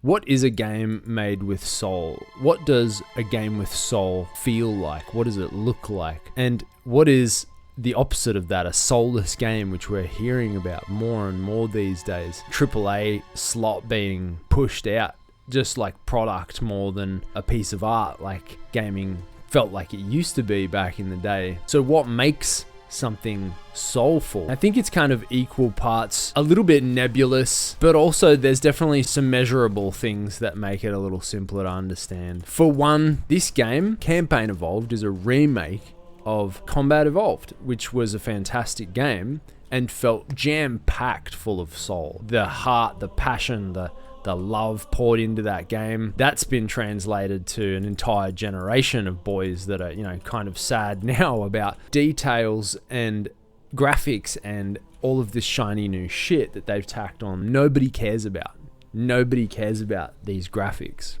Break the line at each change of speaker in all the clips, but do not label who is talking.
What is a game made with soul? What does a game with soul feel like? What does it look like? And what is the opposite of that, a soulless game, which we're hearing about more and more these days? AAA slot being pushed out just like product more than a piece of art, like gaming felt like it used to be back in the day. So what makes something soulful? I think it's kind of equal parts a little bit nebulous, but also there's definitely some measurable things that make it a little simpler to understand. For one, this game, Campaign Evolved, is a remake of Combat Evolved, which was a fantastic game and felt jam-packed full of soul. The heart, the passion, the love poured into that game, that's been translated to an entire generation of boys that are, kind of sad now about details and graphics and all of this shiny new shit that they've tacked on. Nobody cares about. Nobody cares about these graphics.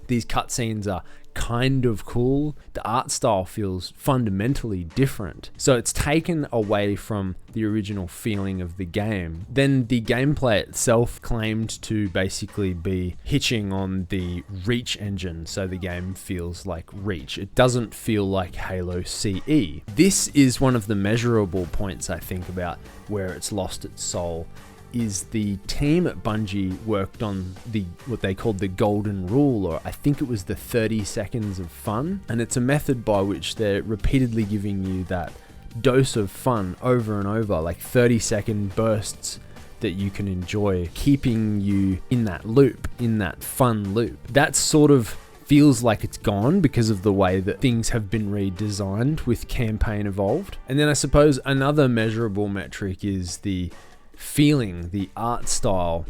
These cutscenes are kind of cool. The art style feels fundamentally different. So it's taken away from the original feeling of the game. Then the gameplay itself claimed to basically be hitching on the Reach engine, so the game feels like Reach. It doesn't feel like Halo CE. This is one of the measurable points I think about where it's lost its soul. Is the team at Bungie worked on what they called the golden rule, or I think it was the 30 seconds of fun. And it's a method by which they're repeatedly giving you that dose of fun over and over, like 30-second bursts that you can enjoy, keeping you in that loop, in that fun loop. That sort of feels like it's gone because of the way that things have been redesigned with Campaign Evolved. And then I suppose another measurable metric is the feeling, the art style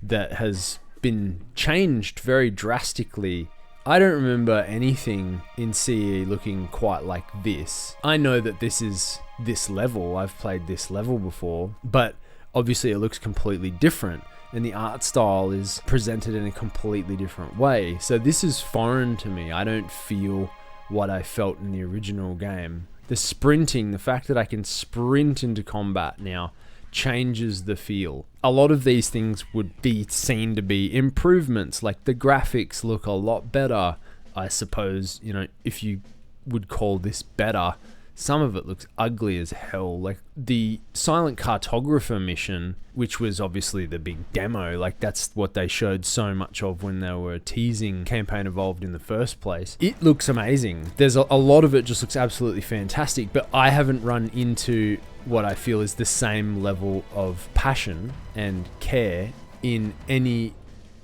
that has been changed very drastically. I don't remember anything in CE looking quite like this. I know that this is this level, I've played this level before, but obviously it looks completely different and the art style is presented in a completely different way. So this is foreign to me. I don't feel what I felt in the original game. The sprinting, the fact that I can sprint into combat now, changes the feel. A lot of these things would be seen to be improvements, like the graphics look a lot better, I suppose, if you would call this better. Some of it looks ugly as hell. Like the Silent Cartographer mission, which was obviously the big demo, like that's what they showed so much of when they were teasing Campaign Evolved in the first place. It looks amazing. There's a lot of it just looks absolutely fantastic, but I haven't run into what I feel is the same level of passion and care in any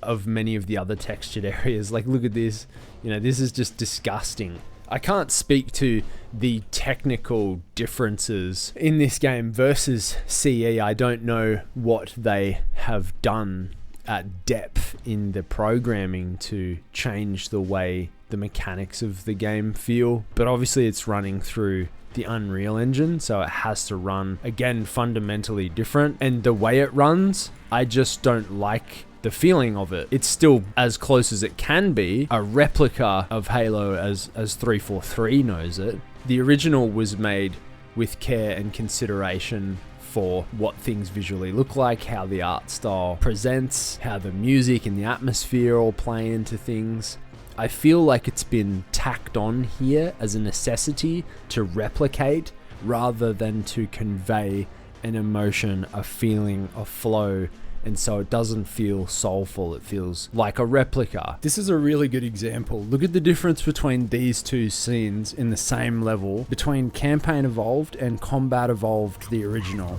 of many of the other textured areas. Like, look at this. This is just disgusting. I can't speak to the technical differences in this game versus CE. I don't know what they have done at depth in the programming to change the way the mechanics of the game feel, but obviously it's running through the Unreal Engine, so it has to run, again, fundamentally different. And the way it runs, I just don't like the feeling of it. It's still as close as it can be a replica of Halo as 343 knows it. The original was made with care and consideration for what things visually look like, how the art style presents, how the music and the atmosphere all play into things. I feel like it's been tacked on here as a necessity to replicate rather than to convey an emotion, a feeling, a flow, and so it doesn't feel soulful. It feels like a replica. This is a really good example. Look at the difference between these two scenes in the same level, between Campaign Evolved and Combat Evolved, the original.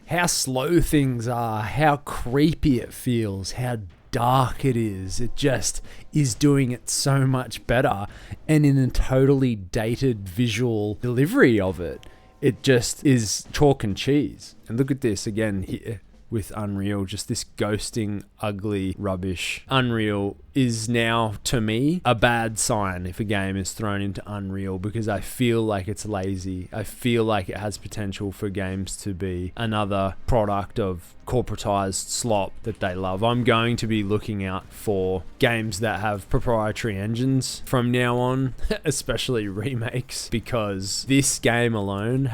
How slow things are, how creepy it feels, how dark it is. It just is doing it so much better, and in a totally dated visual delivery of it. It just is chalk and cheese. And look at this again here. with Unreal, just this ghosting, ugly rubbish. Unreal is now, to me, a bad sign if a game is thrown into Unreal, because I feel like it's lazy. I feel like it has potential for games to be another product of corporatized slop that they love. I'm going to be looking out for games that have proprietary engines from now on, especially remakes, because this game alone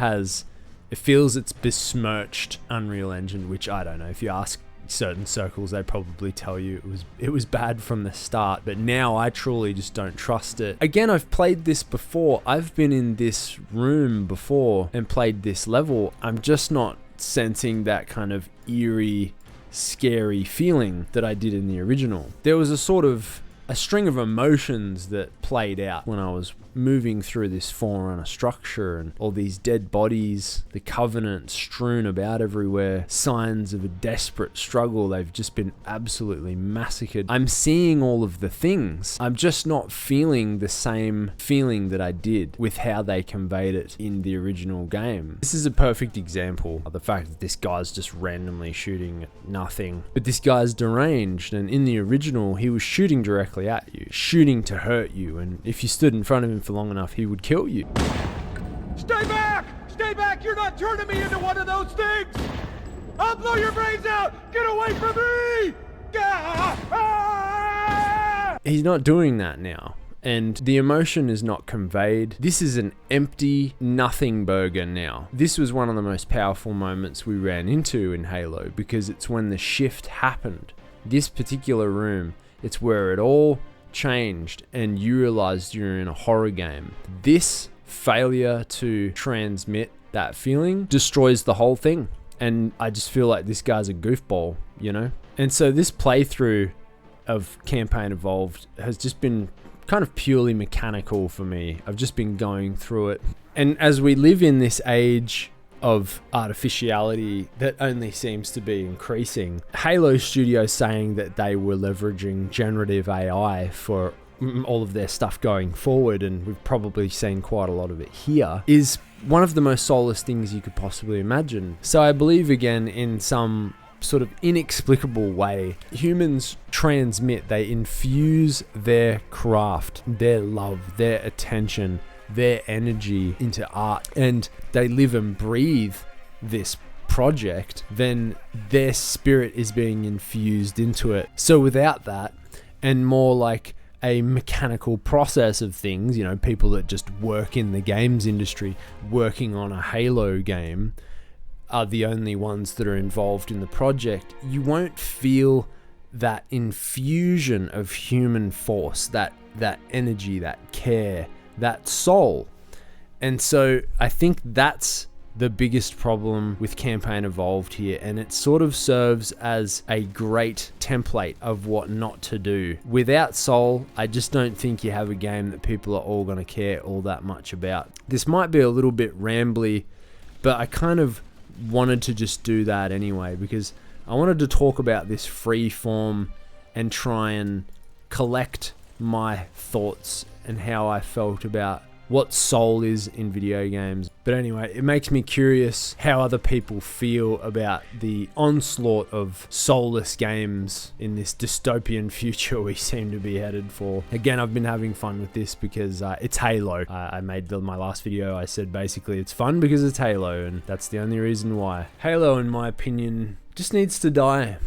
it feels it's besmirched Unreal Engine, which I don't know. If you ask certain circles, they probably tell you it was bad from the start, but now I truly just don't trust it. Again, I've played this before. I've been in this room before and played this level. I'm just not sensing that kind of eerie, scary feeling that I did in the original. There was a string of emotions that played out when I was moving through this Forerunner structure, and all these dead bodies, the Covenant strewn about everywhere, signs of a desperate struggle. They've just been absolutely massacred. I'm seeing all of the things. I'm just not feeling the same feeling that I did with how they conveyed it in the original game. This is a perfect example of the fact that this guy's just randomly shooting at nothing. But this guy's deranged, and in the original, he was shooting directly at you, shooting to hurt you, and if you stood in front of him for long enough, he would kill you.
Stay back! Stay back! You're not turning me into one of those things! I'll blow your brains out! Get away from me!
He's not doing that now, and the emotion is not conveyed. This is an empty nothing burger now. This was one of the most powerful moments we ran into in Halo, because it's when the shift happened. This particular room, it's where it all changed and you realized you're in a horror game. This failure to transmit that feeling destroys the whole thing, and I just feel like this guy's a goofball, you know? And so this playthrough of Campaign Evolved has just been kind of purely mechanical for me. I've just been going through it, and as we live in this age of artificiality that only seems to be increasing, Halo Studios saying that they were leveraging generative AI for all of their stuff going forward, and we've probably seen quite a lot of it here, is one of the most soulless things you could possibly imagine. So I believe, again, in some sort of inexplicable way, humans transmit, they infuse their craft, their love, their attention, their energy into art, and they live and breathe this project, then their spirit is being infused into it. So without that, and more like a mechanical process of things, you know, people that just work in the games industry working on a Halo game are the only ones that are involved in the project, you won't feel that infusion of human force, that energy, that care, that soul. And so I think that's the biggest problem with Campaign Evolved here, and it sort of serves as a great template of what not to do. Without soul, I just don't think you have a game that people are all going to care all that much about. This might be a little bit rambly, but I kind of wanted to just do that anyway, because I wanted to talk about this free form and try and collect my thoughts and how I felt about what soul is in video games. But anyway, it makes me curious how other people feel about the onslaught of soulless games in this dystopian future we seem to be headed for. Again, I've been having fun with this because it's Halo. I made my last video, I said basically it's fun because it's Halo, and that's the only reason why. Halo, in my opinion, just needs to die.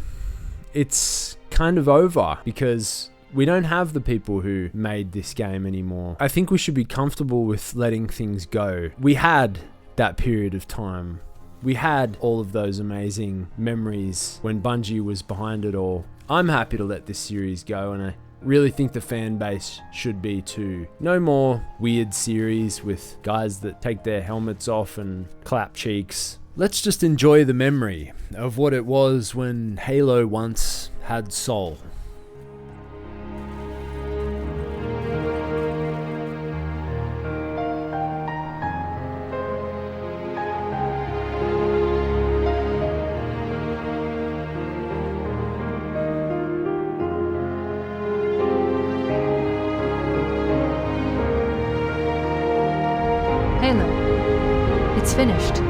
It's kind of over because we don't have the people who made this game anymore. I think we should be comfortable with letting things go. We had that period of time. We had all of those amazing memories when Bungie was behind it all. I'm happy to let this series go, and I really think the fan base should be too. No more weird series with guys that take their helmets off and clap cheeks. Let's just enjoy the memory of what it was when Halo once had soul.
Halo. It's finished.